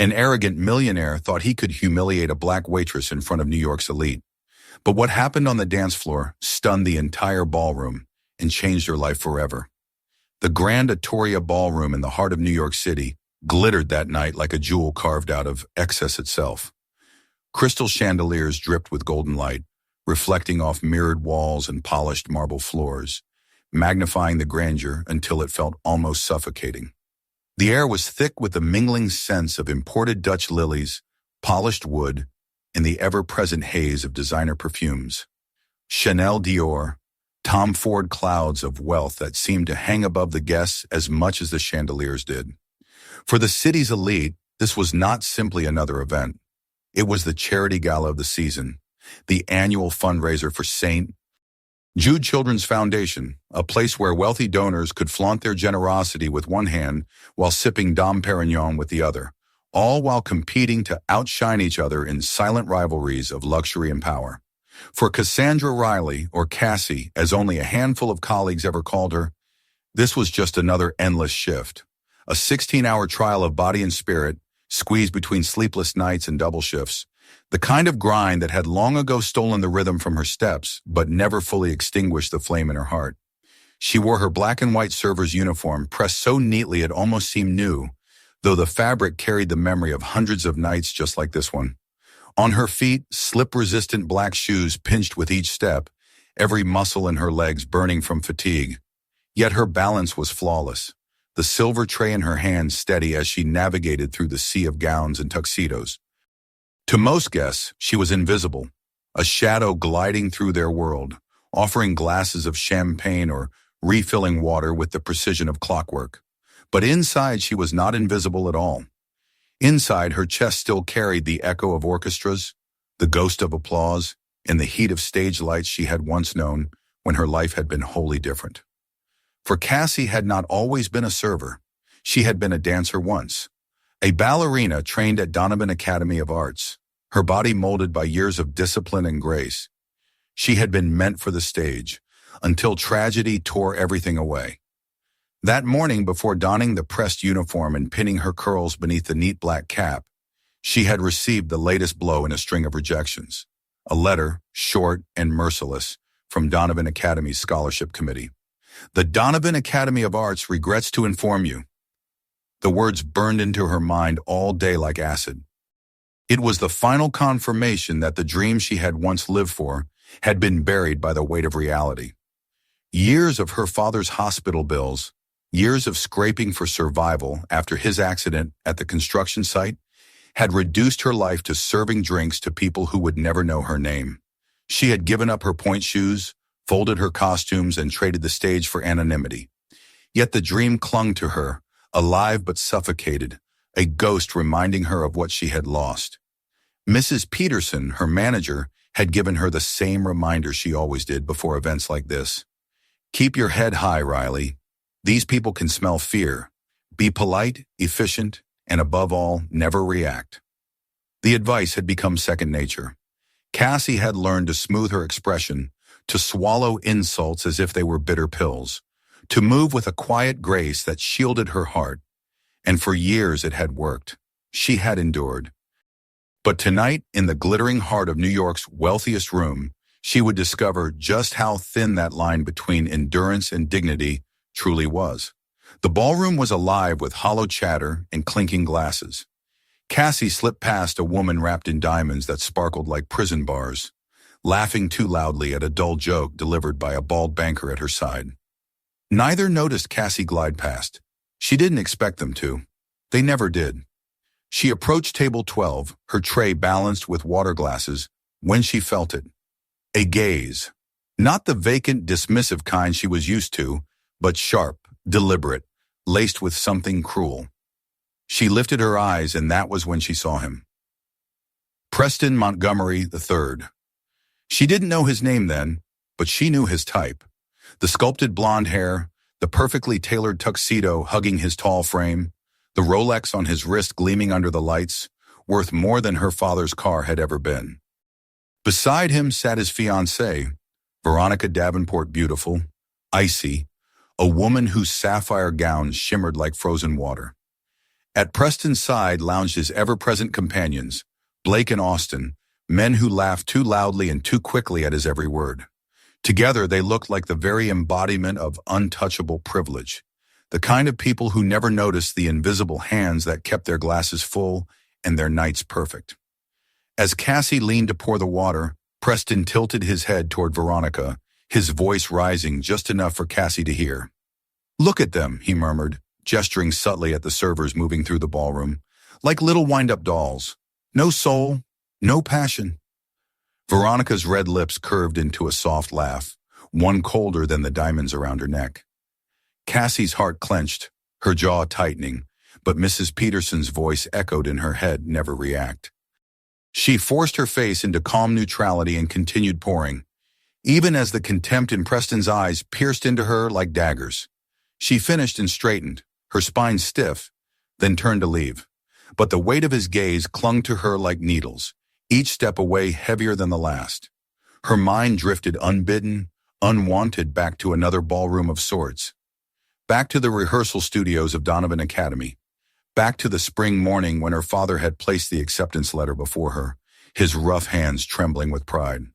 An arrogant millionaire thought he could humiliate a black waitress in front of New York's elite. But what happened on the dance floor stunned the entire ballroom and changed her life forever. The Grand Atoria Ballroom in the heart of New York City glittered that night like a jewel carved out of excess itself. Crystal chandeliers dripped with golden light, reflecting off mirrored walls and polished marble floors, magnifying the grandeur until it felt almost suffocating. The air was thick with the mingling scents of imported Dutch lilies, polished wood, and the ever-present haze of designer perfumes. Chanel, Dior, Tom Ford clouds of wealth that seemed to hang above the guests as much as the chandeliers did. For the city's elite, this was not simply another event. It was the charity gala of the season, the annual fundraiser for St. Jude Children's Foundation, a place where wealthy donors could flaunt their generosity with one hand while sipping Dom Perignon with the other, all while competing to outshine each other in silent rivalries of luxury and power. For Cassandra Riley, or Cassie, as only a handful of colleagues ever called her, this was just another endless shift, a 16-hour trial of body and spirit, squeezed between sleepless nights and double shifts, the kind of grind that had long ago stolen the rhythm from her steps, but never fully extinguished the flame in her heart. She wore her black and white server's uniform pressed so neatly it almost seemed new, though the fabric carried the memory of hundreds of nights just like this one. On her feet, slip-resistant black shoes pinched with each step, every muscle in her legs burning from fatigue. Yet her balance was flawless, the silver tray in her hand steady as she navigated through the sea of gowns and tuxedos. To most guests, she was invisible, a shadow gliding through their world, offering glasses of champagne or refilling water with the precision of clockwork. But inside, she was not invisible at all. Inside, her chest still carried the echo of orchestras, the ghost of applause, and the heat of stage lights she had once known when her life had been wholly different. For Cassie had not always been a server. She had been a dancer once, a ballerina trained at Donovan Academy of Arts, her body molded by years of discipline and grace. She had been meant for the stage, until tragedy tore everything away. That morning, before donning the pressed uniform and pinning her curls beneath the neat black cap, she had received the latest blow in a string of rejections, a letter, short and merciless, from Donovan Academy's scholarship committee. The Donovan Academy of Arts regrets to inform you. The words burned into her mind all day like acid. It was the final confirmation that the dream she had once lived for had been buried by the weight of reality. Years of her father's hospital bills, years of scraping for survival after his accident at the construction site, had reduced her life to serving drinks to people who would never know her name. She had given up her point shoes, folded her costumes, and traded the stage for anonymity. Yet the dream clung to her, alive but suffocated, a ghost reminding her of what she had lost. Mrs. Peterson, her manager, had given her the same reminder she always did before events like this. Keep your head high, Riley. These people can smell fear. Be polite, efficient, and above all, never react. The advice had become second nature. Cassie had learned to smooth her expression, to swallow insults as if they were bitter pills, to move with a quiet grace that shielded her heart. And for years it had worked. She had endured. But tonight, in the glittering heart of New York's wealthiest room, she would discover just how thin that line between endurance and dignity truly was. The ballroom was alive with hollow chatter and clinking glasses. Cassie slipped past a woman wrapped in diamonds that sparkled like prison bars, laughing too loudly at a dull joke delivered by a bald banker at her side. Neither noticed Cassie glide past. She didn't expect them to. They never did. She approached table 12, her tray balanced with water glasses, when she felt it. A gaze. Not the vacant, dismissive kind she was used to, but sharp, deliberate, laced with something cruel. She lifted her eyes, and that was when she saw him. Preston Montgomery III. She didn't know his name then, but she knew his type. The sculpted blonde hair, the perfectly tailored tuxedo hugging his tall frame, the Rolex on his wrist gleaming under the lights, worth more than her father's car had ever been. Beside him sat his fiancée, Veronica Davenport beautiful, icy, a woman whose sapphire gown shimmered like frozen water. At Preston's side lounged his ever-present companions, Blake and Austin, men who laughed too loudly and too quickly at his every word. Together, they looked like the very embodiment of untouchable privilege, the kind of people who never noticed the invisible hands that kept their glasses full and their nights perfect. As Cassie leaned to pour the water, Preston tilted his head toward Veronica, his voice rising just enough for Cassie to hear. "Look at them," he murmured, gesturing subtly at the servers moving through the ballroom, like little wind-up dolls. No soul, no passion. Veronica's red lips curved into a soft laugh, one colder than the diamonds around her neck. Cassie's heart clenched, her jaw tightening, but Mrs. Peterson's voice echoed in her head, never react. She forced her face into calm neutrality and continued pouring, even as the contempt in Preston's eyes pierced into her like daggers. She finished and straightened, her spine stiff, then turned to leave. But the weight of his gaze clung to her like needles, each step away heavier than the last. Her mind drifted unbidden, unwanted back to another ballroom of sorts. Back to the rehearsal studios of Donovan Academy. Back to the spring morning when her father had placed the acceptance letter before her, his rough hands trembling with pride.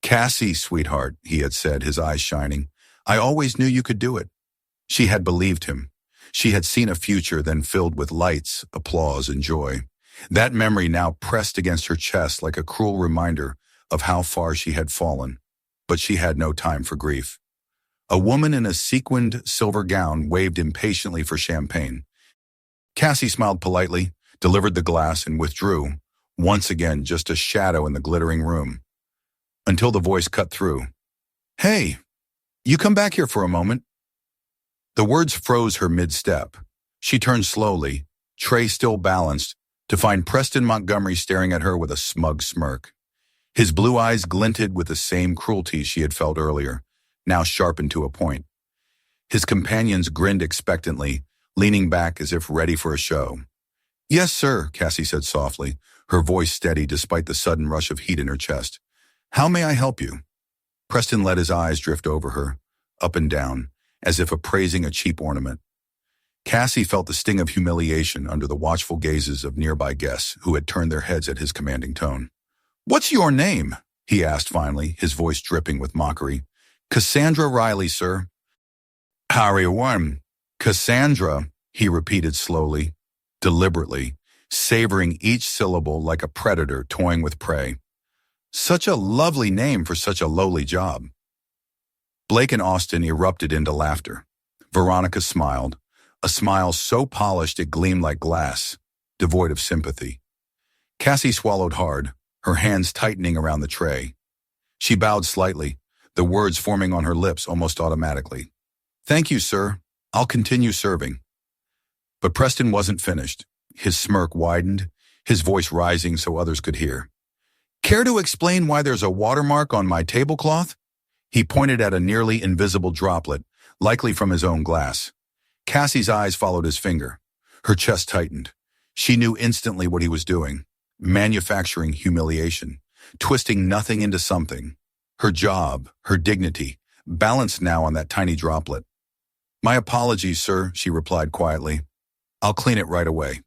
"Cassie, sweetheart," he had said, his eyes shining, "I always knew you could do it." She had believed him. She had seen a future then filled with lights, applause, and joy. That memory now pressed against her chest like a cruel reminder of how far she had fallen. But she had no time for grief. A woman in a sequined silver gown waved impatiently for champagne. Cassie smiled politely, delivered the glass, and withdrew, once again just a shadow in the glittering room. Until the voice cut through. "Hey, you come back here for a moment." The words froze her mid-step. She turned slowly, tray still balanced, to find Preston Montgomery staring at her with a smug smirk. His blue eyes glinted with the same cruelty she had felt earlier, now sharpened to a point. His companions grinned expectantly, leaning back as if ready for a show. "Yes, sir," Cassie said softly, her voice steady despite the sudden rush of heat in her chest. "How may I help you?" Preston let his eyes drift over her, up and down, as if appraising a cheap ornament. Cassie felt the sting of humiliation under the watchful gazes of nearby guests who had turned their heads at his commanding tone. "What's your name?" he asked finally, his voice dripping with mockery. "Cassandra Riley, sir." "Harry Worm. Cassandra," he repeated slowly, deliberately, savoring each syllable like a predator toying with prey. Such a lovely name for such a lowly job. Blake and Austin erupted into laughter. Veronica smiled, a smile so polished it gleamed like glass, devoid of sympathy. Cassie swallowed hard, her hands tightening around the tray. She bowed slightly, the words forming on her lips almost automatically. "Thank you, sir. I'll continue serving." But Preston wasn't finished. His smirk widened, his voice rising so others could hear. "Care to explain why there's a watermark on my tablecloth?" He pointed at a nearly invisible droplet, likely from his own glass. Cassie's eyes followed his finger. Her chest tightened. She knew instantly what he was doing. Manufacturing humiliation. Twisting nothing into something. Her job, her dignity, balanced now on that tiny droplet. "My apologies, sir," she replied quietly. "I'll clean it right away."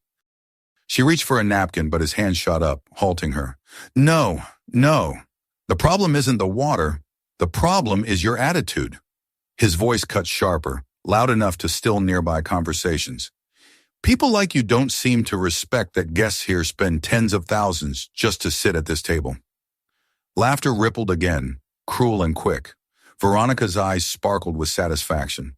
She reached for a napkin, but his hand shot up, halting her. No. The problem isn't the water. The problem is your attitude." His voice cut sharper, loud enough to still nearby conversations. "People like you don't seem to respect that guests here spend tens of thousands just to sit at this table." Laughter rippled again, cruel and quick. Veronica's eyes sparkled with satisfaction.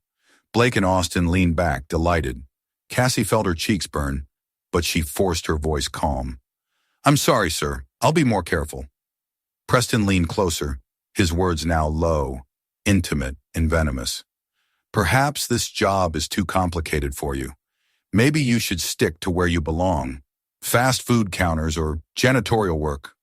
Blake and Austin leaned back, delighted. Cassie felt her cheeks burn, but she forced her voice calm. "I'm sorry, sir. I'll be more careful." Preston leaned closer, his words now low, intimate, and venomous. "Perhaps this job is too complicated for you. Maybe you should stick to where you belong. Fast food counters or janitorial work."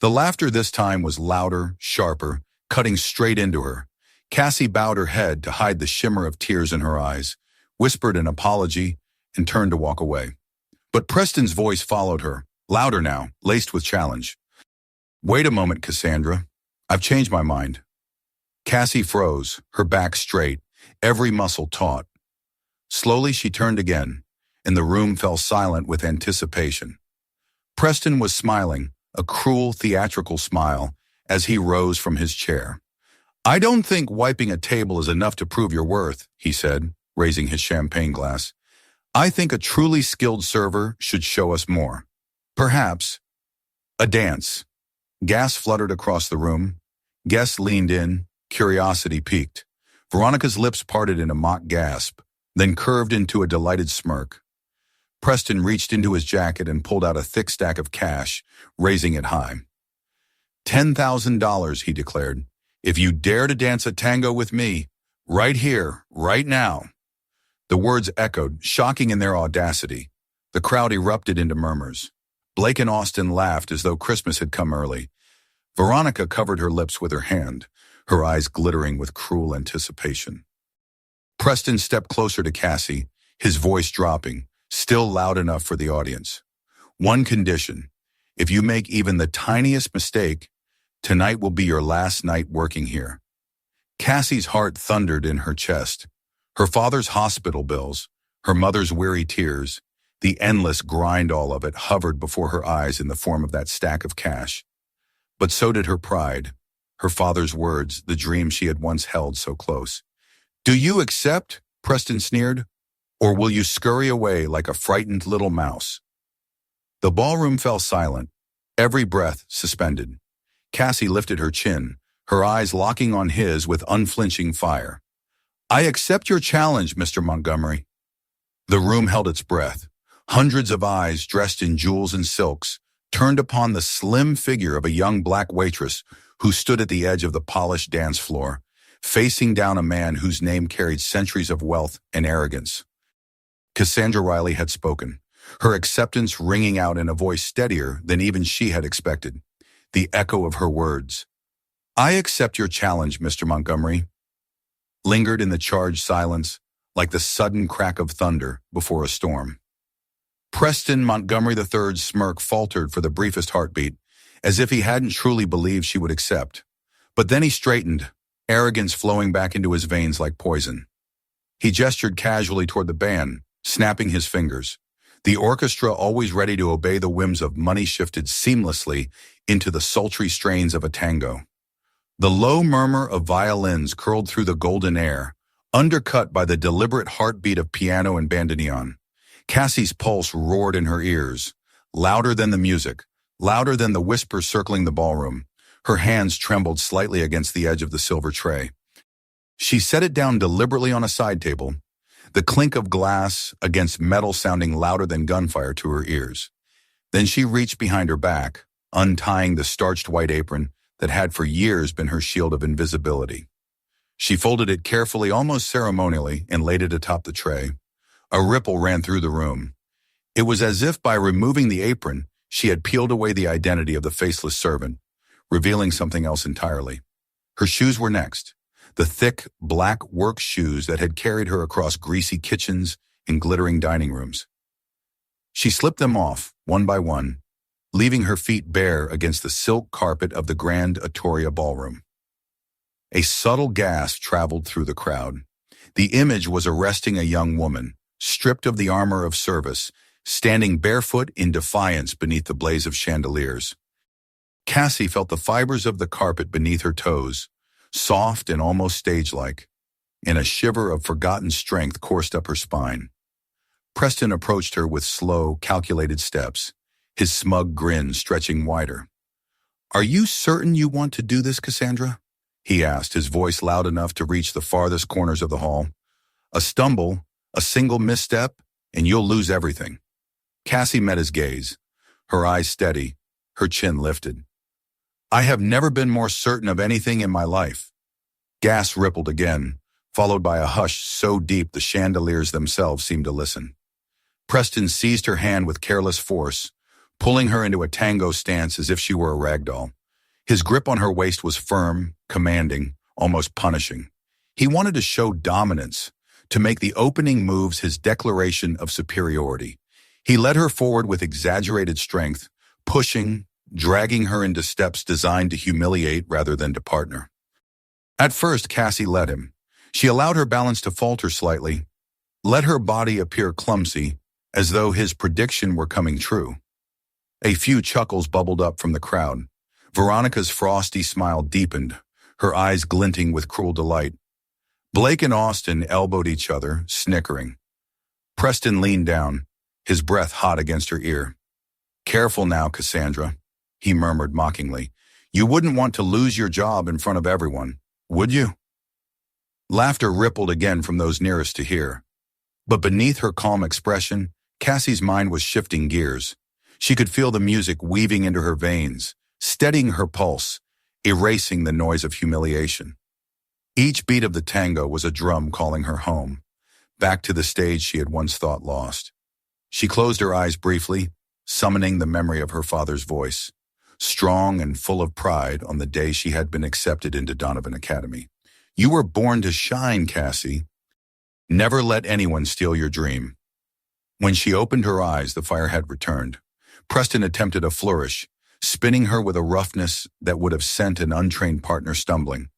The laughter this time was louder, sharper, cutting straight into her. Cassie bowed her head to hide the shimmer of tears in her eyes, whispered an apology, and turned to walk away. But Preston's voice followed her, louder now, laced with challenge. "Wait a moment, Cassandra. I've changed my mind." Cassie froze, her back straight, every muscle taut. Slowly she turned again, and the room fell silent with anticipation. Preston was smiling, a cruel, theatrical smile, as he rose from his chair. "I don't think wiping a table is enough to prove your worth," he said, raising his champagne glass. "I think a truly skilled server should show us more. Perhaps a dance." Gas fluttered across the room. Guests leaned in, curiosity piqued. Veronica's lips parted in a mock gasp, then curved into a delighted smirk. Preston reached into his jacket and pulled out a thick stack of cash, raising it high. $10,000, he declared. "If you dare to dance a tango with me, right here, right now." The words echoed, shocking in their audacity. The crowd erupted into murmurs. Blake and Austin laughed as though Christmas had come early. Veronica covered her lips with her hand, her eyes glittering with cruel anticipation. Preston stepped closer to Cassie, his voice dropping, still loud enough for the audience. "One condition. If you make even the tiniest mistake, tonight will be your last night working here." Cassie's heart thundered in her chest. Her father's hospital bills, her mother's weary tears, the endless grind all of it hovered before her eyes in the form of that stack of cash. But so did her pride, her father's words, the dream she had once held so close. "Do you accept?" Preston sneered. "Or will you scurry away like a frightened little mouse?" The ballroom fell silent, every breath suspended. Cassie lifted her chin, her eyes locking on his with unflinching fire. "I accept your challenge, Mr. Montgomery." The room held its breath. Hundreds of eyes, dressed in jewels and silks, turned upon the slim figure of a young black waitress who stood at the edge of the polished dance floor, facing down a man whose name carried centuries of wealth and arrogance. Cassandra Riley had spoken, her acceptance ringing out in a voice steadier than even she had expected. The echo of her words, "I accept your challenge, Mr. Montgomery," lingered in the charged silence like the sudden crack of thunder before a storm. Preston Montgomery III's smirk faltered for the briefest heartbeat, as if he hadn't truly believed she would accept. But then he straightened, arrogance flowing back into his veins like poison. He gestured casually toward the band, snapping his fingers. The orchestra, always ready to obey the whims of money, shifted seamlessly into the sultry strains of a tango. The low murmur of violins curled through the golden air, undercut by the deliberate heartbeat of piano and bandoneon. Cassie's pulse roared in her ears, louder than the music, louder than the whispers circling the ballroom. Her hands trembled slightly against the edge of the silver tray. She set it down deliberately on a side table, the clink of glass against metal sounding louder than gunfire to her ears. Then she reached behind her back, untying the starched white apron that had for years been her shield of invisibility. She folded it carefully, almost ceremonially, and laid it atop the tray. A ripple ran through the room. It was as if by removing the apron, she had peeled away the identity of the faceless servant, revealing something else entirely. Her shoes were next, the thick, black work shoes that had carried her across greasy kitchens and glittering dining rooms. She slipped them off, one by one, leaving her feet bare against the silk carpet of the grand Atoria ballroom. A subtle gasp traveled through the crowd. The image was arresting a young woman, stripped of the armor of service, standing barefoot in defiance beneath the blaze of chandeliers. Cassie felt the fibers of the carpet beneath her toes, soft and almost stage-like, and a shiver of forgotten strength coursed up her spine. Preston approached her with slow, calculated steps, his smug grin stretching wider. "Are you certain you want to do this, Cassandra?" he asked, his voice loud enough to reach the farthest corners of the hall. "A stumble, a single misstep, and you'll lose everything." Cassie met his gaze, her eyes steady, her chin lifted. "I have never been more certain of anything in my life." Gas rippled again, followed by a hush so deep the chandeliers themselves seemed to listen. Preston seized her hand with careless force, pulling her into a tango stance as if she were a rag doll. His grip on her waist was firm, commanding, almost punishing. He wanted to show dominance, to make the opening moves his declaration of superiority. He led her forward with exaggerated strength, pushing, dragging her into steps designed to humiliate rather than to partner. At first, Cassie let him. She allowed her balance to falter slightly, let her body appear clumsy, as though his prediction were coming true. A few chuckles bubbled up from the crowd. Veronica's frosty smile deepened, her eyes glinting with cruel delight. Blake and Austin elbowed each other, snickering. Preston leaned down, his breath hot against her ear. "Careful now, Cassandra," he murmured mockingly. "You wouldn't want to lose your job in front of everyone, would you?" Laughter rippled again from those nearest to hear. But beneath her calm expression, Cassie's mind was shifting gears. She could feel the music weaving into her veins, steadying her pulse, erasing the noise of humiliation. Each beat of the tango was a drum calling her home, back to the stage she had once thought lost. She closed her eyes briefly, summoning the memory of her father's voice, strong and full of pride on the day she had been accepted into Donovan Academy. "You were born to shine, Cassie. Never let anyone steal your dream." When she opened her eyes, the fire had returned. Preston attempted a flourish, spinning her with a roughness that would have sent an untrained partner stumbling.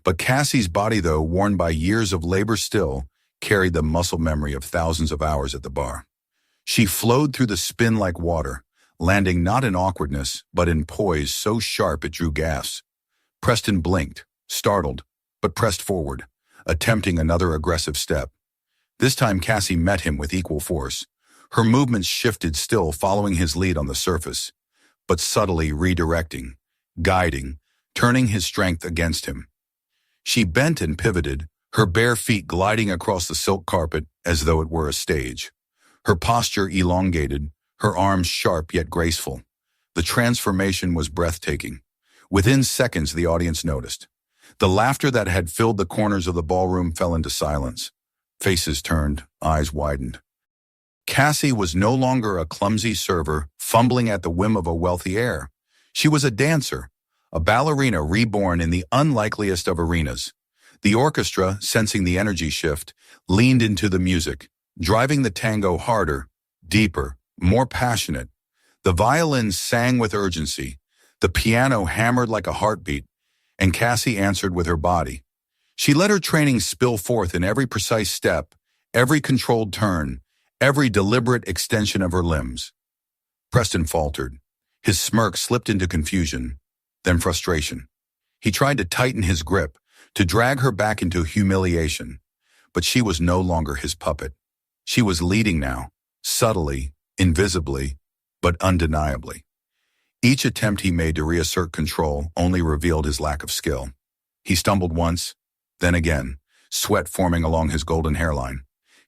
But Cassie's body, though worn by years of labor still, carried the muscle memory of thousands of hours at the bar. She flowed through the spin like water, landing not in awkwardness, but in poise so sharp it drew gasps. Preston blinked, startled, but pressed forward, attempting another aggressive step. This time Cassie met him with equal force. Her movements shifted, still following his lead on the surface, but subtly redirecting, guiding, turning his strength against him. She bent and pivoted, her bare feet gliding across the silk carpet as though it were a stage. Her posture elongated, her arms sharp yet graceful. The transformation was breathtaking. Within seconds, the audience noticed. The laughter that had filled the corners of the ballroom fell into silence. Faces turned, eyes widened. Cassie was no longer a clumsy server fumbling at the whim of a wealthy heir. She was a dancer, a ballerina reborn in the unlikeliest of arenas. The orchestra, sensing the energy shift, leaned into the music, driving the tango harder, deeper, more passionate. The violins sang with urgency, the piano hammered like a heartbeat, and Cassie answered with her body. She let her training spill forth in every precise step, every controlled turn, every deliberate extension of her limbs. Preston faltered. His smirk slipped into confusion, then frustration. He tried to tighten his grip, to drag her back into humiliation, but she was no longer his puppet. She was leading now, subtly, invisibly, but undeniably. Each attempt he made to reassert control only revealed his lack of skill. He stumbled once, then again, sweat forming along his golden hairline.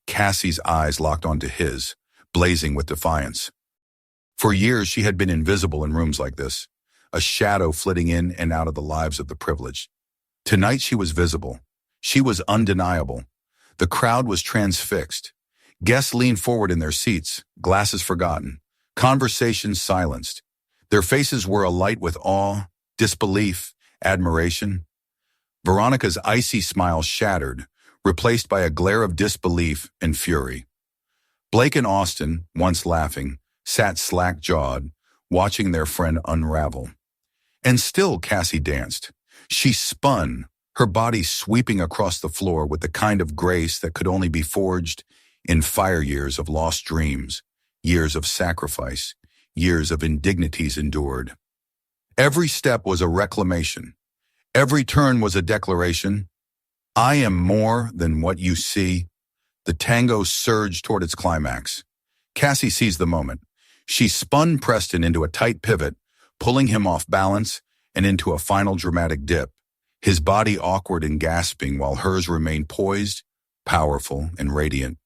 Cassie's eyes locked onto his, blazing with defiance. For years, she had been invisible in rooms like this, a shadow flitting in and out of the lives of the privileged. Tonight, she was visible. She was undeniable. The crowd was transfixed. Guests leaned forward in their seats, glasses forgotten, conversations silenced. Their faces were alight with awe, disbelief, admiration. Veronica's icy smile shattered, replaced by a glare of disbelief and fury. Blake and Austin, once laughing, sat slack-jawed, watching their friend unravel. And still Cassie danced. She spun, her body sweeping across the floor with the kind of grace that could only be forged in fire years of lost dreams, years of sacrifice, years of indignities endured. Every step was a reclamation. Every turn was a declaration. I am more than what you see. The tango surged toward its climax. Cassie seized the moment. She spun Preston into a tight pivot, pulling him off balance and into a final dramatic dip, his body awkward and gasping while hers remained poised, powerful, and radiant.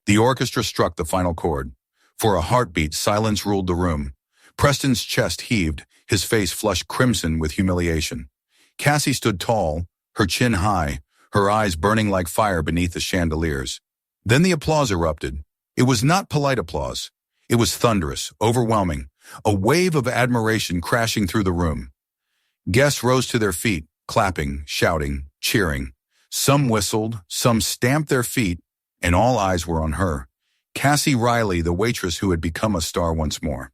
The orchestra struck the final chord. For a heartbeat, silence ruled the room. Preston's chest heaved, his face flushed crimson with humiliation. Cassie stood tall, her chin high, her eyes burning like fire beneath the chandeliers. Then the applause erupted. It was not polite applause. It was thunderous, overwhelming, a wave of admiration crashing through the room. Guests rose to their feet, clapping, shouting, cheering. Some whistled, some stamped their feet, and all eyes were on her. Cassie Riley, the waitress who had become a star once more.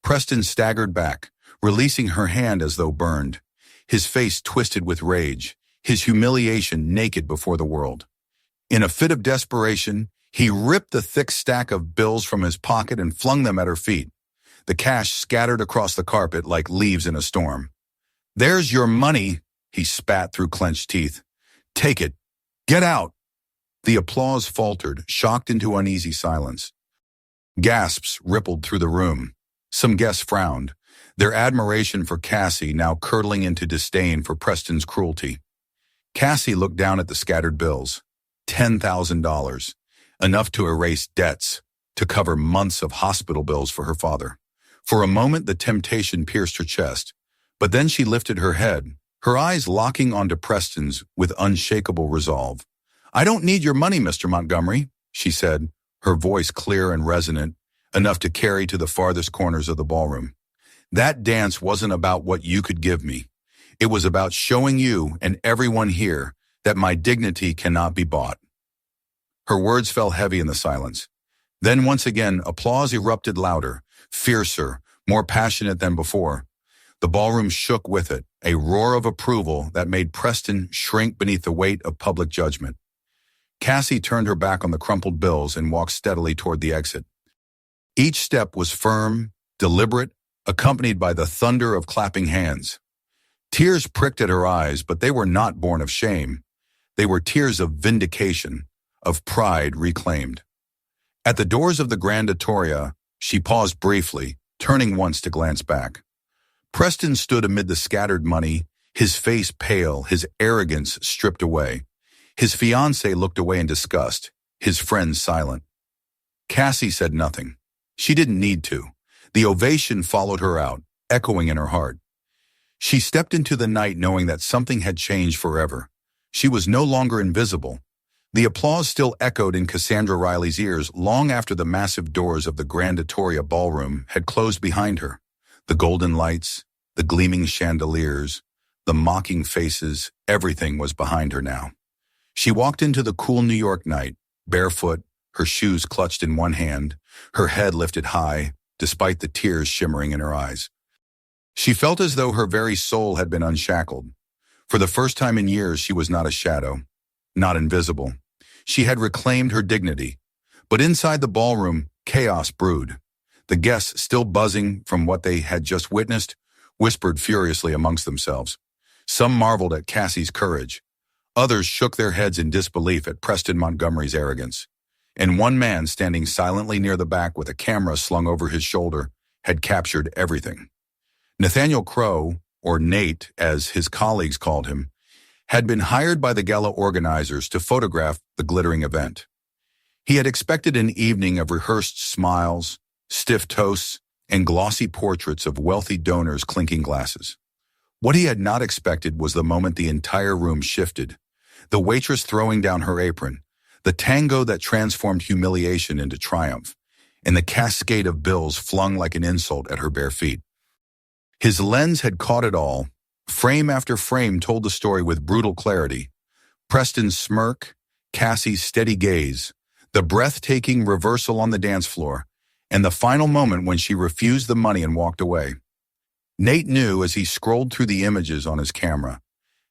Preston staggered back, releasing her hand as though burned, his face twisted with rage, his humiliation naked before the world. In a fit of desperation, He ripped the thick stack of bills from his pocket and flung them at her feet. The cash scattered across the carpet like leaves in a storm. "There's your money," he spat through clenched teeth. "Take it. Get out." The applause faltered, shocked into uneasy silence. Gasps rippled through the room. Some guests frowned, their admiration for Cassie now curdling into disdain for Preston's cruelty. Cassie looked down at the scattered bills. $10,000. Enough to erase debts, to cover months of hospital bills for her father. For a moment, the temptation pierced her chest, but then she lifted her head, her eyes locking onto Preston's with unshakable resolve. "I don't need your money, Mr. Montgomery," she said, her voice clear and resonant, enough to carry to the farthest corners of the ballroom. "That dance wasn't about what you could give me. It was about showing you and everyone here that my dignity cannot be bought." Her words fell heavy in the silence. Then once again, applause erupted louder, fiercer, more passionate than before. The ballroom shook with it, a roar of approval that made Preston shrink beneath the weight of public judgment. Cassie turned her back on the crumpled bills and walked steadily toward the exit. Each step was firm, deliberate, accompanied by the thunder of clapping hands. Tears pricked at her eyes, but they were not born of shame. They were tears of vindication, of pride reclaimed. At the doors of the Grand Atoria, she paused briefly, turning once to glance back. Preston stood amid the scattered money, his face pale, his arrogance stripped away. His fiancée looked away in disgust, his friends silent. Cassie said nothing. She didn't need to. The ovation followed her out, echoing in her heart. She stepped into the night knowing that something had changed forever. She was no longer invisible. The applause still echoed in Cassandra Riley's ears long after the massive doors of the Grand Atoria ballroom had closed behind her. The golden lights, the gleaming chandeliers, the mocking faces, everything was behind her now. She walked into the cool New York night, barefoot, her shoes clutched in one hand, her head lifted high, despite the tears shimmering in her eyes. She felt as though her very soul had been unshackled. For the first time in years, she was not a shadow, not invisible. She had reclaimed her dignity. But inside the ballroom, chaos brewed. The guests, still buzzing from what they had just witnessed, whispered furiously amongst themselves. Some marveled at Cassie's courage. Others shook their heads in disbelief at Preston Montgomery's arrogance. And one man, standing silently near the back with a camera slung over his shoulder, had captured everything. Nathaniel Crowe, or Nate as his colleagues called him, had been hired by the gala organizers to photograph the glittering event. He had expected an evening of rehearsed smiles, stiff toasts, and glossy portraits of wealthy donors clinking glasses. What he had not expected was the moment the entire room shifted, the waitress throwing down her apron, the tango that transformed humiliation into triumph, and the cascade of bills flung like an insult at her bare feet. His lens had caught it all. Frame after frame told the story with brutal clarity. Preston's smirk, Cassie's steady gaze, the breathtaking reversal on the dance floor, and the final moment when she refused the money and walked away. Nate knew as he scrolled through the images on his camera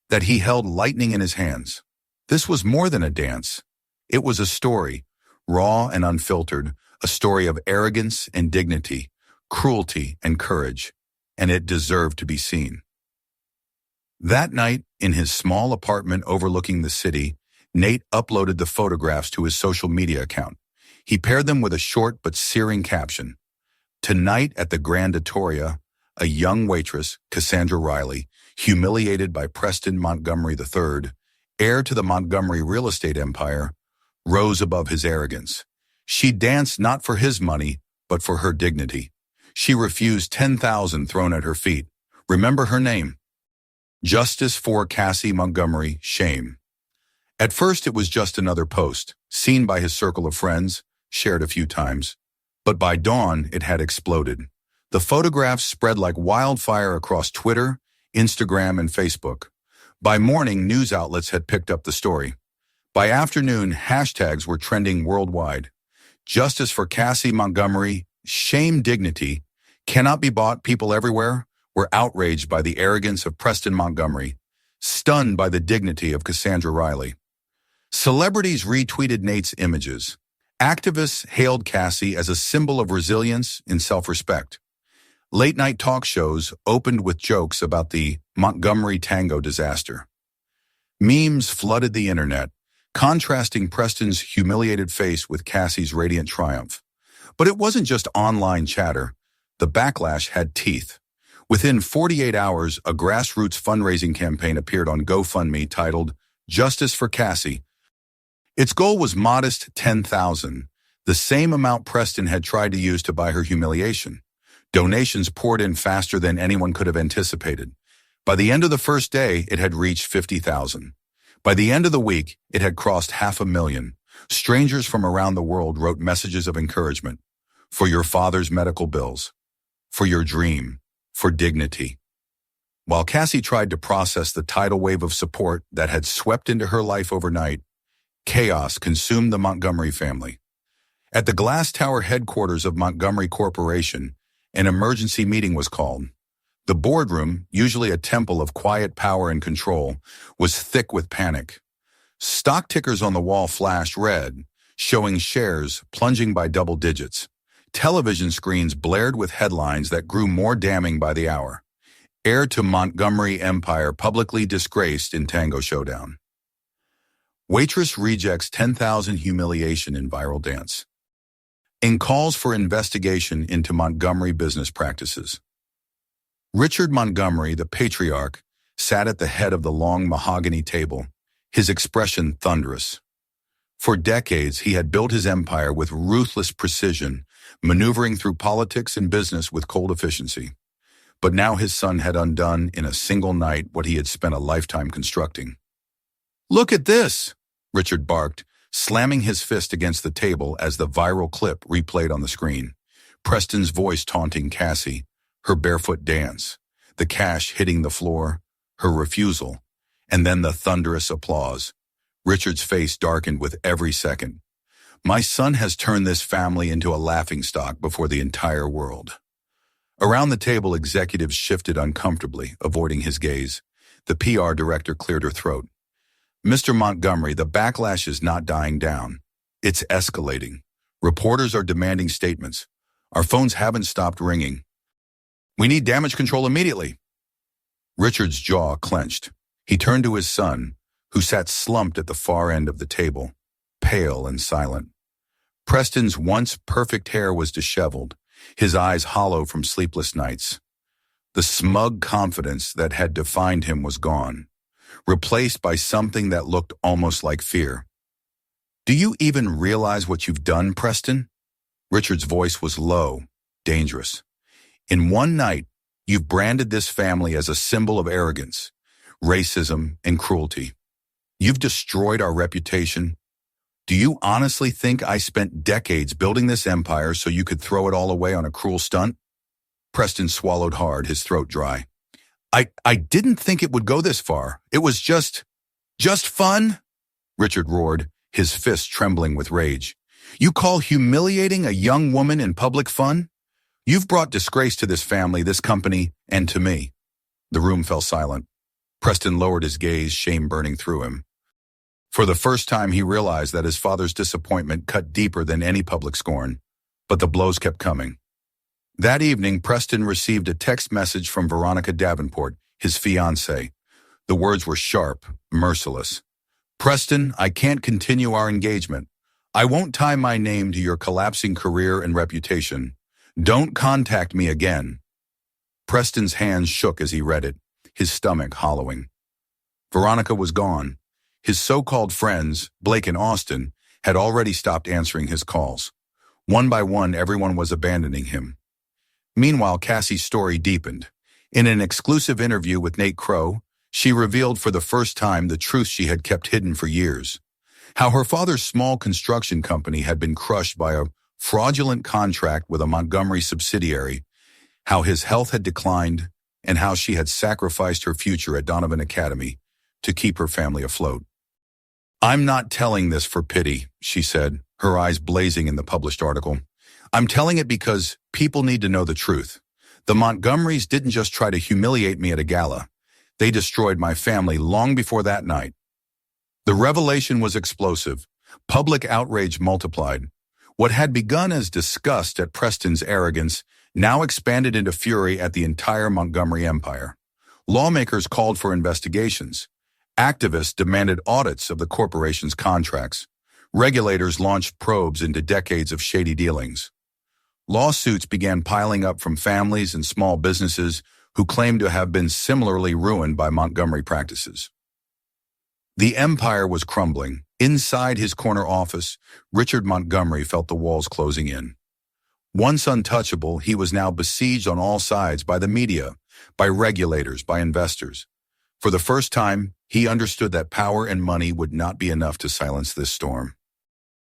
that he held lightning in his hands. This was more than a dance. It was a story, raw and unfiltered, a story of arrogance and dignity, cruelty and courage, and it deserved to be seen. That night, in his small apartment overlooking the city, Nate uploaded the photographs to his social media account. He paired them with a short but searing caption. "Tonight at the Grand Atoria, a young waitress, Cassandra Riley, humiliated by Preston Montgomery III, heir to the Montgomery real estate empire, rose above his arrogance. She danced not for his money, but for her dignity. She refused $10,000 thrown at her feet. Remember her name. Justice for Cassie Montgomery, shame." At first it was just another post, seen by his circle of friends, shared a few times. But by dawn it had exploded. The photographs spread like wildfire across Twitter, Instagram, and Facebook. By morning, news outlets had picked up the story. By afternoon, hashtags were trending worldwide. Justice for Cassie Montgomery, shame dignity, cannot be bought. People everywhere were outraged by the arrogance of Preston Montgomery, stunned by the dignity of Cassandra Riley. Celebrities retweeted Nate's images. Activists hailed Cassie as a symbol of resilience and self-respect. Late-night talk shows opened with jokes about the Montgomery Tango disaster. Memes flooded the internet, contrasting Preston's humiliated face with Cassie's radiant triumph. But it wasn't just online chatter. The backlash had teeth. Within 48 hours, a grassroots fundraising campaign appeared on GoFundMe titled Justice for Cassie. Its goal was modest $10,000, the same amount Preston had tried to use to buy her humiliation. Donations poured in faster than anyone could have anticipated. By the end of the first day, it had reached 50,000. By the end of the week, it had crossed 500,000. Strangers from around the world wrote messages of encouragement. For your father's medical bills. For your dream. For dignity. While Cassie tried to process the tidal wave of support that had swept into her life overnight, chaos consumed the Montgomery family. At the glass tower headquarters of Montgomery Corporation, an emergency meeting was called. The boardroom, usually a temple of quiet power and control, was thick with panic. Stock tickers on the wall flashed red, showing shares plunging by double digits. Television screens blared with headlines that grew more damning by the hour. Heir to Montgomery Empire publicly disgraced in Tango Showdown. Waitress rejects 10,000 humiliation in viral dance. In calls for investigation into Montgomery business practices. Richard Montgomery, the patriarch, sat at the head of the long mahogany table, his expression thunderous. For decades, he had built his empire with ruthless precision, maneuvering through politics and business with cold efficiency. But now his son had undone in a single night what he had spent a lifetime constructing. "Look at this," Richard barked, slamming his fist against the table as the viral clip replayed on the screen. Preston's voice taunting Cassie, her barefoot dance, the cash hitting the floor, her refusal, and then the thunderous applause. Richard's face darkened with every second. My son has turned this family into a laughingstock before the entire world. Around the table, executives shifted uncomfortably, avoiding his gaze. The PR director cleared her throat. "Mr. Montgomery, the backlash is not dying down. It's escalating. Reporters are demanding statements. Our phones haven't stopped ringing. We need damage control immediately." Richard's jaw clenched. He turned to his son, who sat slumped at the far end of the table, pale and silent. Preston's once perfect hair was disheveled, his eyes hollow from sleepless nights. The smug confidence that had defined him was gone, replaced by something that looked almost like fear. "Do you even realize what you've done, Preston?" Richard's voice was low, dangerous. "In one night, you've branded this family as a symbol of arrogance, racism, and cruelty. You've destroyed our reputation. Do you honestly think I spent decades building this empire so you could throw it all away on a cruel stunt?" Preston swallowed hard, his throat dry. I didn't think it would go this far. It was just fun?" Richard roared, his fist trembling with rage. "You call humiliating a young woman in public fun? You've brought disgrace to this family, this company, and to me." The room fell silent. Preston lowered his gaze, shame burning through him. For the first time, he realized that his father's disappointment cut deeper than any public scorn, but the blows kept coming. That evening, Preston received a text message from Veronica Davenport, his fiancée. The words were sharp, merciless. "Preston, I can't continue our engagement. I won't tie my name to your collapsing career and reputation. Don't contact me again." Preston's hands shook as he read it, his stomach hollowing. Veronica was gone. His so-called friends, Blake and Austin, had already stopped answering his calls. One by one, everyone was abandoning him. Meanwhile, Cassie's story deepened. In an exclusive interview with Nate Crow, she revealed for the first time the truth she had kept hidden for years. How her father's small construction company had been crushed by a fraudulent contract with a Montgomery subsidiary, how his health had declined, and how she had sacrificed her future at Donovan Academy to keep her family afloat. "I'm not telling this for pity," she said, her eyes blazing in the published article. "I'm telling it because people need to know the truth. The Montgomerys didn't just try to humiliate me at a gala. They destroyed my family long before that night." The revelation was explosive. Public outrage multiplied. What had begun as disgust at Preston's arrogance now expanded into fury at the entire Montgomery empire. Lawmakers called for investigations. Activists demanded audits of the corporation's contracts. Regulators launched probes into decades of shady dealings. Lawsuits began piling up from families and small businesses who claimed to have been similarly ruined by Montgomery practices. The empire was crumbling. Inside his corner office, Richard Montgomery felt the walls closing in. Once untouchable, he was now besieged on all sides by the media, by regulators, by investors. For the first time, he understood that power and money would not be enough to silence this storm.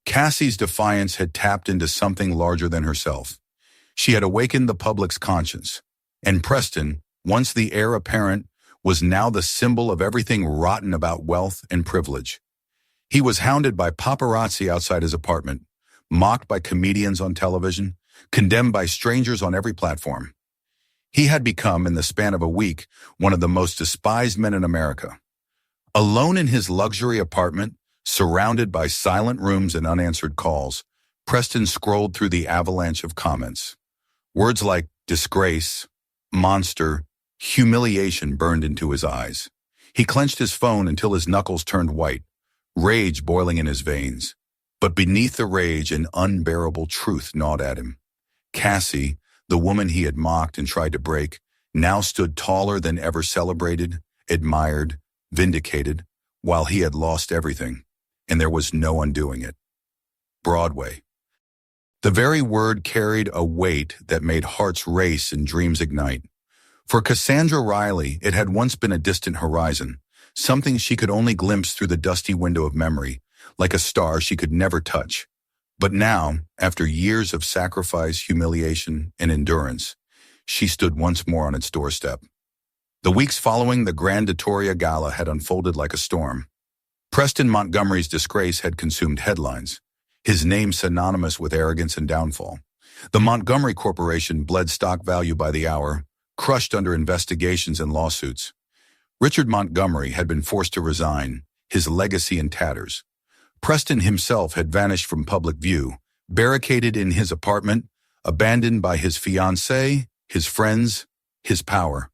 Cassie's defiance had tapped into something larger than herself. She had awakened the public's conscience. And Preston, once the heir apparent, was now the symbol of everything rotten about wealth and privilege. He was hounded by paparazzi outside his apartment, mocked by comedians on television, condemned by strangers on every platform. He had become, in the span of a week, one of the most despised men in America. Alone in his luxury apartment, surrounded by silent rooms and unanswered calls, Preston scrolled through the avalanche of comments. Words like disgrace, monster, humiliation burned into his eyes. He clenched his phone until his knuckles turned white, rage boiling in his veins. But beneath the rage, an unbearable truth gnawed at him. Cassie, the woman he had mocked and tried to break, now stood taller than ever, celebrated, admired, vindicated, while he had lost everything, and there was no undoing it. Broadway. The very word carried a weight that made hearts race and dreams ignite. For Cassandra Riley, it had once been a distant horizon, something she could only glimpse through the dusty window of memory, like a star she could never touch. But now, after years of sacrifice, humiliation, and endurance, she stood once more on its doorstep. The weeks following the Grand Victoria Gala had unfolded like a storm. Preston Montgomery's disgrace had consumed headlines, his name synonymous with arrogance and downfall. The Montgomery Corporation bled stock value by the hour, crushed under investigations and lawsuits. Richard Montgomery had been forced to resign, his legacy in tatters. Preston himself had vanished from public view, barricaded in his apartment, abandoned by his fiancée, his friends, his power.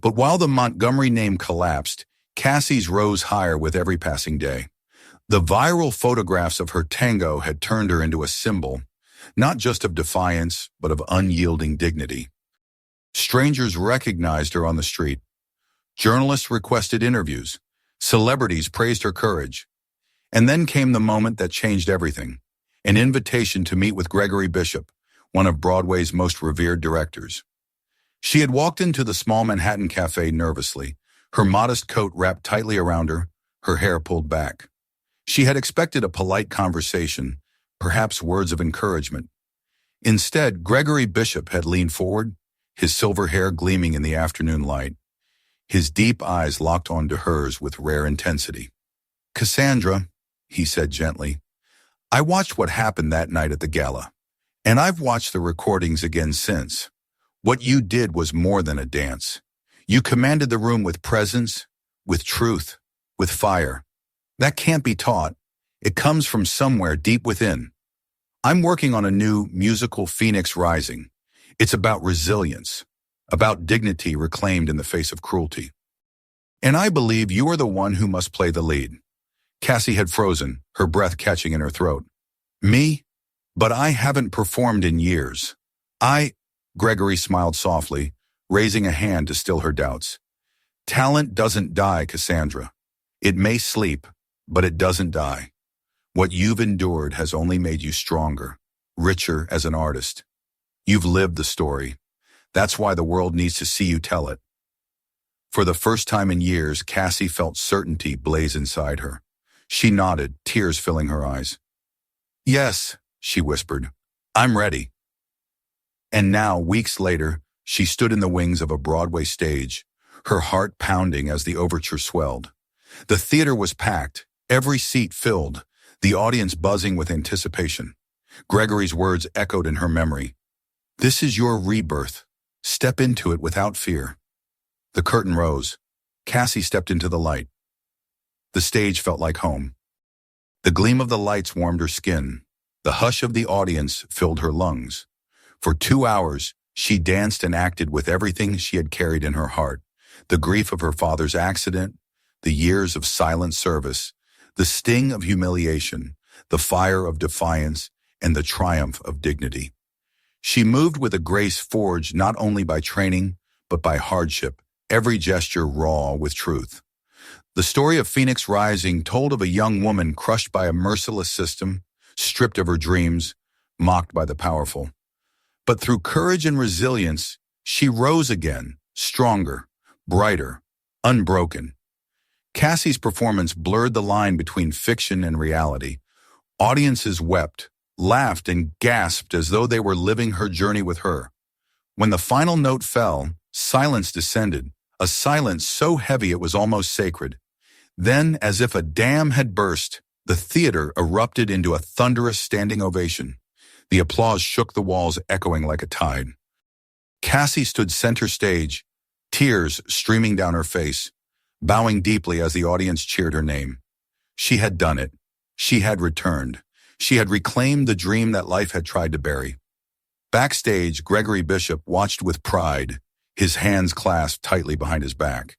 But while the Montgomery name collapsed, Cassie's rose higher with every passing day. The viral photographs of her tango had turned her into a symbol, not just of defiance, but of unyielding dignity. Strangers recognized her on the street. Journalists requested interviews. Celebrities praised her courage. And then came the moment that changed everything, an invitation to meet with Gregory Bishop, one of Broadway's most revered directors. She had walked into the small Manhattan cafe nervously, her modest coat wrapped tightly around her, her hair pulled back. She had expected a polite conversation, perhaps words of encouragement. Instead, Gregory Bishop had leaned forward, his silver hair gleaming in the afternoon light. His deep eyes locked onto hers with rare intensity. "Cassandra," he said gently, "I watched what happened that night at the gala, and I've watched the recordings again since. What you did was more than a dance. You commanded the room with presence, with truth, with fire. That can't be taught. It comes from somewhere deep within. I'm working on a new musical, Phoenix Rising. It's about resilience, about dignity reclaimed in the face of cruelty. And I believe you are the one who must play the lead." Cassie had frozen, her breath catching in her throat. "Me? But I haven't performed in years." Gregory smiled softly, raising a hand to still her doubts. "Talent doesn't die, Cassandra. It may sleep, but it doesn't die. What you've endured has only made you stronger, richer as an artist. You've lived the story. That's why the world needs to see you tell it." For the first time in years, Cassie felt certainty blaze inside her. She nodded, tears filling her eyes. "Yes," she whispered, "I'm ready." And now, weeks later, she stood in the wings of a Broadway stage, her heart pounding as the overture swelled. The theater was packed, every seat filled, the audience buzzing with anticipation. Gregory's words echoed in her memory. "This is your rebirth. Step into it without fear." The curtain rose. Cassie stepped into the light. The stage felt like home. The gleam of the lights warmed her skin. The hush of the audience filled her lungs. For 2 hours, she danced and acted with everything she had carried in her heart: the grief of her father's accident, the years of silent service, the sting of humiliation, the fire of defiance, and the triumph of dignity. She moved with a grace forged not only by training, but by hardship, every gesture raw with truth. The story of Phoenix Rising told of a young woman crushed by a merciless system, stripped of her dreams, mocked by the powerful. But through courage and resilience, she rose again, stronger, brighter, unbroken. Cassie's performance blurred the line between fiction and reality. Audiences wept, laughed, and gasped as though they were living her journey with her. When the final note fell, silence descended, a silence so heavy it was almost sacred. Then, as if a dam had burst, the theater erupted into a thunderous standing ovation. The applause shook the walls, echoing like a tide. Cassie stood center stage, tears streaming down her face, bowing deeply as the audience cheered her name. She had done it. She had returned. She had reclaimed the dream that life had tried to bury. Backstage, Gregory Bishop watched with pride, his hands clasped tightly behind his back.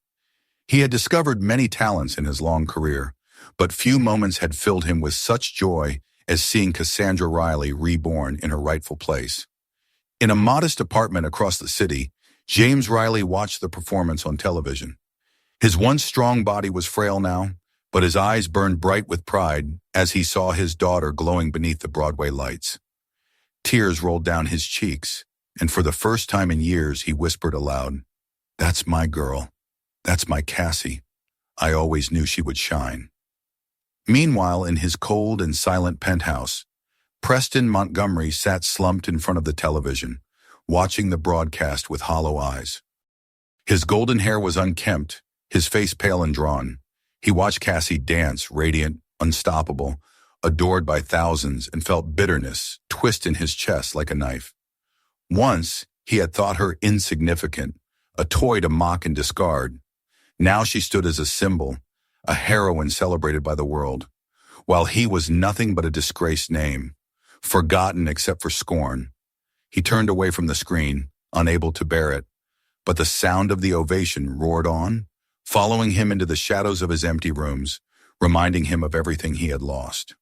He had discovered many talents in his long career, but few moments had filled him with such joy as seeing Cassandra Riley reborn in her rightful place. In a modest apartment across the city, James Riley watched the performance on television. His once strong body was frail now, but his eyes burned bright with pride as he saw his daughter glowing beneath the Broadway lights. Tears rolled down his cheeks, and for the first time in years he whispered aloud, "That's my girl. That's my Cassie. I always knew she would shine." Meanwhile, in his cold and silent penthouse, Preston Montgomery sat slumped in front of the television, watching the broadcast with hollow eyes. His golden hair was unkempt, his face pale and drawn. He watched Cassie dance, radiant, unstoppable, adored by thousands, and felt bitterness twist in his chest like a knife. Once, he had thought her insignificant, a toy to mock and discard. Now she stood as a symbol, a heroine celebrated by the world, while he was nothing but a disgraced name, forgotten except for scorn. He turned away from the screen, unable to bear it, but the sound of the ovation roared on, following him into the shadows of his empty rooms, reminding him of everything he had lost.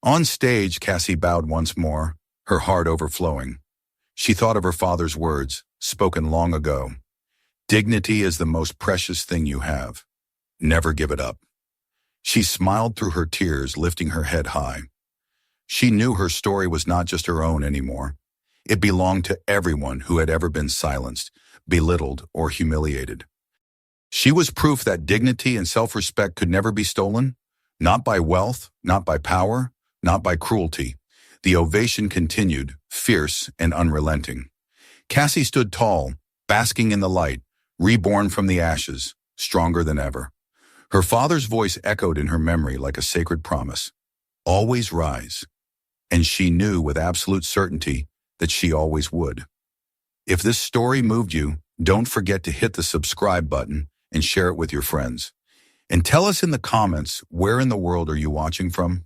On stage, Cassie bowed once more, her heart overflowing. She thought of her father's words, spoken long ago. "Dignity is the most precious thing you have. Never give it up." She smiled through her tears, lifting her head high. She knew her story was not just her own anymore. It belonged to everyone who had ever been silenced, belittled, or humiliated. She was proof that dignity and self-respect could never be stolen, not by wealth, not by power, not by cruelty. The ovation continued, fierce and unrelenting. Cassie stood tall, basking in the light, reborn from the ashes, stronger than ever. Her father's voice echoed in her memory like a sacred promise. Always rise. And she knew with absolute certainty that she always would. If this story moved you, don't forget to hit the subscribe button and share it with your friends. And tell us in the comments, where in the world are you watching from?